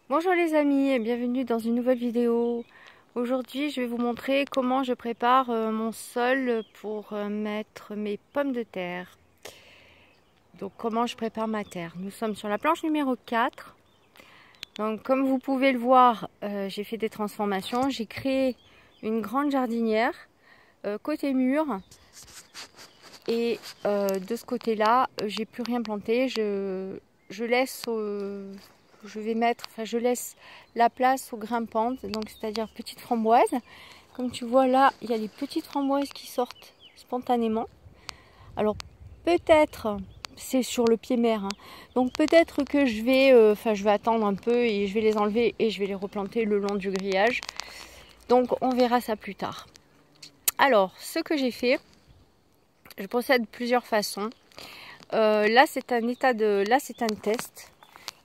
Bonjour les amis et bienvenue dans une nouvelle vidéo. Aujourd'hui je vais vous montrer comment je prépare mon sol pour mettre mes pommes de terre. Donc comment je prépare ma terre. Nous sommes sur la planche numéro 4. Donc comme vous pouvez le voir, j'ai fait des transformations. J'ai créé une grande jardinière côté mur. Et de ce côté-là, j'ai plus rien planté. Je laisse je laisse la place aux grimpantes, donc c'est-à-dire petites framboises. Comme tu vois là, il y a les petites framboises qui sortent spontanément. Alors peut-être, c'est sur le pied mère, hein, donc peut-être que je vais attendre un peu et je vais les enlever et je vais les replanter le long du grillage. Donc on verra ça plus tard. Alors ce que j'ai fait, je procède de plusieurs façons. Là c'est un test.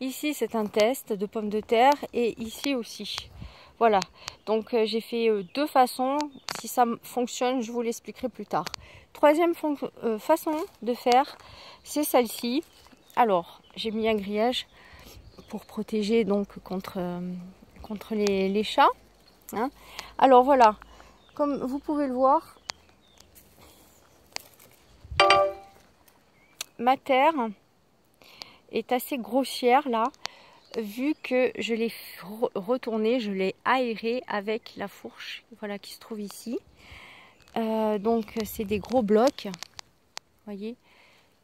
Ici c'est un test de pommes de terre et ici aussi. Voilà, donc j'ai fait deux façons. Si ça fonctionne, je vous l'expliquerai plus tard. Troisième façon de faire, c'est celle-ci. Alors, j'ai mis un grillage pour protéger donc contre les chats. Hein. Alors voilà, comme vous pouvez le voir, ma terre est assez grossière là, vu que je l'ai retournée, je l'ai aérée avec la fourche, voilà, qui se trouve ici. Donc c'est des gros blocs, voyez,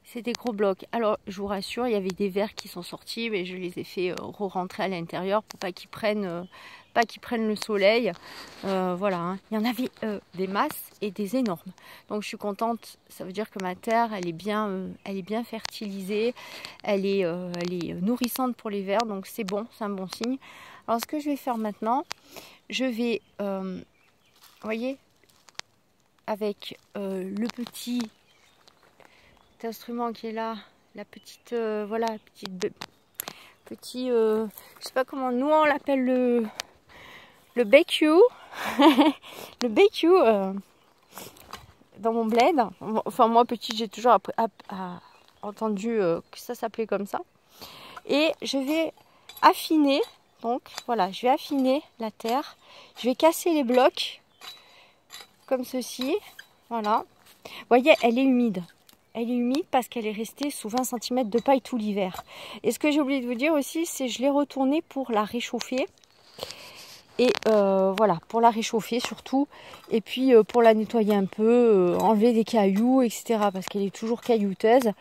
c'est des gros blocs. Alors je vous rassure, il y avait des vers qui sont sortis, mais je les ai fait re-rentrer à l'intérieur pour pas qu'ils prennent le soleil. Voilà, hein. Il y en avait des masses et des énormes. Donc je suis contente, ça veut dire que ma terre elle est bien fertilisée, elle est nourrissante pour les vers, donc c'est bon, c'est un bon signe. Alors ce que je vais faire maintenant, je vais, vous voyez, avec le petit instrument qui est là, la petite, voilà, je sais pas comment nous on l'appelle, le BQ, le BQ dans mon bled. Enfin moi petite j'ai toujours entendu que ça s'appelait comme ça. Et je vais affiner, donc voilà, je vais affiner la terre, je vais casser les blocs comme ceci, voilà. Vous voyez, elle est humide. Elle est humide parce qu'elle est restée sous 20 cm de paille tout l'hiver. Et ce que j'ai oublié de vous dire aussi, c'est que je l'ai retournée pour la réchauffer. Et voilà, pour la réchauffer surtout. Et puis pour la nettoyer un peu, enlever des cailloux, etc. Parce qu'elle est toujours caillouteuse.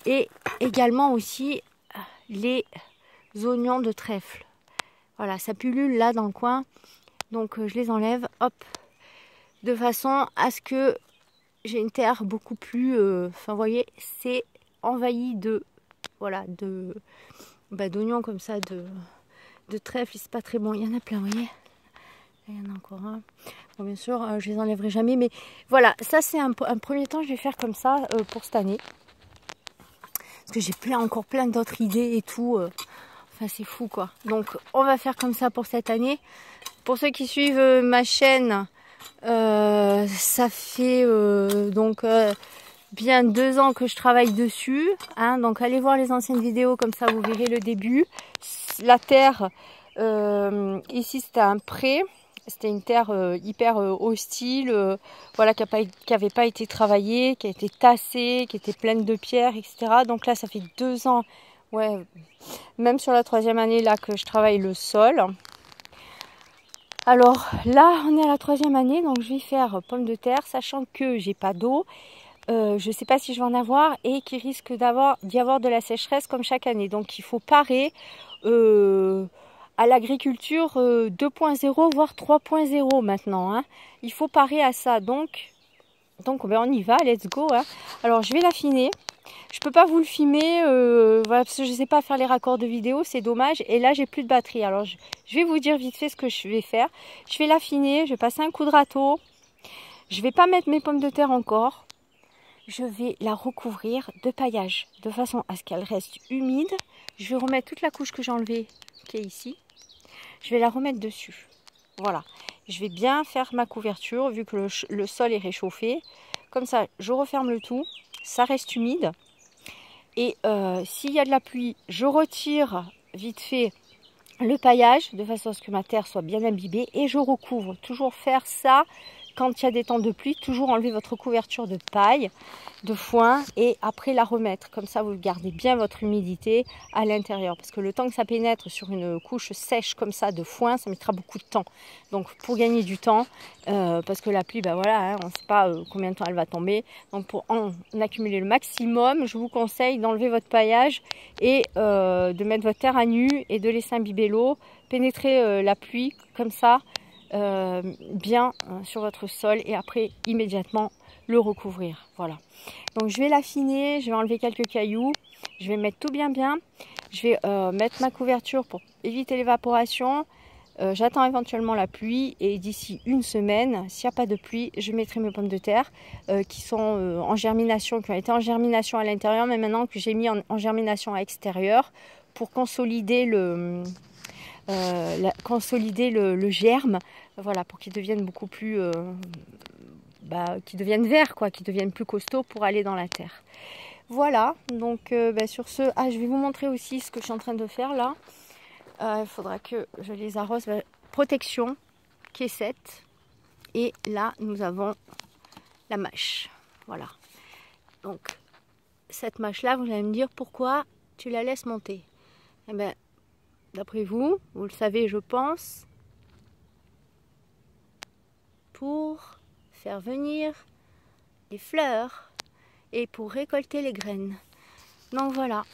Et également aussi les oignons de trèfle. Voilà, ça pullule là dans le coin. Donc je les enlève, hop. De façon à ce que j'ai une terre beaucoup plus, enfin vous voyez, c'est envahi de, voilà, d'oignons comme ça, de trèfle. C'est pas très bon, il y en a plein, vous voyez. Il y en a encore un. Bon, bien sûr, je les enlèverai jamais, mais voilà, ça c'est un premier temps, je vais faire comme ça pour cette année. Parce que j'ai encore plein d'autres idées et tout. Enfin, c'est fou quoi. Donc, on va faire comme ça pour cette année. Pour ceux qui suivent ma chaîne, ça fait bien 2 ans que je travaille dessus. Hein, donc, allez voir les anciennes vidéos, comme ça vous verrez le début. La terre, ici c'était un pré. C'était une terre hyper hostile, voilà, qui n'avait pas été travaillée, qui a été tassée, qui était pleine de pierres, etc. Donc là, ça fait 2 ans, ouais, même sur la 3e année là que je travaille le sol. Alors là, on est à la 3e année, donc je vais faire pommes de terre, sachant que j'ai pas d'eau. Je ne sais pas si je vais en avoir et qu'il risque d'y avoir de la sécheresse comme chaque année. Donc il faut parer à l'agriculture 2.0 voire 3.0 maintenant. Hein. Il faut parer à ça. Donc ben, on y va, let's go. Hein. Alors je vais l'affiner. Je peux pas vous le filmer voilà, parce que je ne sais pas faire les raccords de vidéo, c'est dommage. Et là j'ai plus de batterie. Alors je vais vous dire vite fait ce que je vais faire. Je vais l'affiner, je vais passer un coup de râteau. Je vais pas mettre mes pommes de terre encore. Je vais la recouvrir de paillage de façon à ce qu'elle reste humide. Je vais remettre toute la couche que j'ai enlevée qui est ici. Je vais la remettre dessus. Voilà. Je vais bien faire ma couverture vu que le sol est réchauffé. Comme ça, je referme le tout. Ça reste humide. Et s'il y a de la pluie, je retire vite fait le paillage de façon à ce que ma terre soit bien imbibée et je recouvre. Toujours faire ça quand il y a des temps de pluie, toujours enlever votre couverture de paille, de foin et après la remettre. Comme ça, vous gardez bien votre humidité à l'intérieur. Parce que le temps que ça pénètre sur une couche sèche comme ça de foin, ça mettra beaucoup de temps. Donc pour gagner du temps, parce que la pluie, ben voilà, hein, on ne sait pas combien de temps elle va tomber. Donc pour en accumuler le maximum, je vous conseille d'enlever votre paillage et de mettre votre terre à nu et de laisser imbiber l'eau, pénétrer la pluie comme ça. Bien sur votre sol et après immédiatement le recouvrir. Voilà, donc je vais l'affiner, je vais enlever quelques cailloux, je vais mettre tout bien, je vais mettre ma couverture pour éviter l'évaporation. J'attends éventuellement la pluie et d'ici une semaine, s'il n'y a pas de pluie, je mettrai mes pommes de terre qui sont en germination, qui ont été en germination à l'intérieur, mais maintenant que j'ai mis en germination à l'extérieur pour consolider le germe, voilà, pour qu'ils deviennent beaucoup plus qu'ils deviennent verts, quoi, qu'ils deviennent plus costauds pour aller dans la terre. Voilà, donc sur ce, je vais vous montrer aussi ce que je suis en train de faire là. Il faudra que je les arrose. Protection, caissette, et là nous avons la mâche. Voilà, donc cette mâche là, vous allez me dire pourquoi tu la laisses monter. Eh bien, d'après vous, vous le savez je pense, pour faire venir les fleurs et pour récolter les graines. Donc voilà,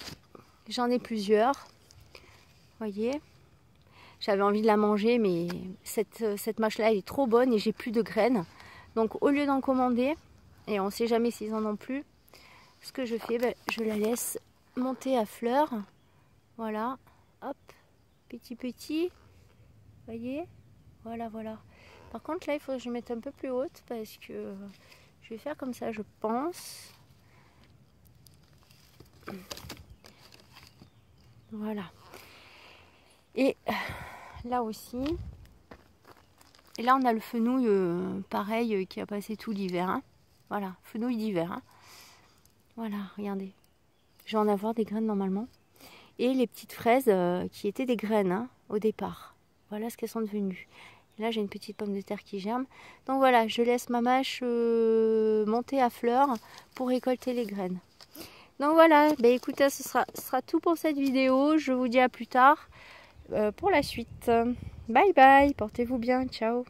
j'en ai plusieurs. Voyez, j'avais envie de la manger, mais cette mâche là elle est trop bonne et j'ai plus de graines. Donc au lieu d'en commander, et on ne sait jamais s'ils en ont plus, ce que je fais, je la laisse monter à fleurs. Voilà, hop, petit, voyez, voilà. Par contre là il faut que je mette un peu plus haute parce que je vais faire comme ça je pense. Voilà. Et là aussi, et là on a le fenouil pareil qui a passé tout l'hiver. Hein. Voilà, fenouil d'hiver. Hein. Voilà, regardez. Je vais en avoir des graines normalement. Et les petites fraises qui étaient des graines hein, au départ. Voilà ce qu'elles sont devenues. Et là j'ai une petite pomme de terre qui germe. Donc voilà, je laisse ma mâche monter à fleurs pour récolter les graines. Donc voilà, écoutez, ce sera tout pour cette vidéo. Je vous dis à plus tard pour la suite. Bye bye, portez-vous bien, ciao.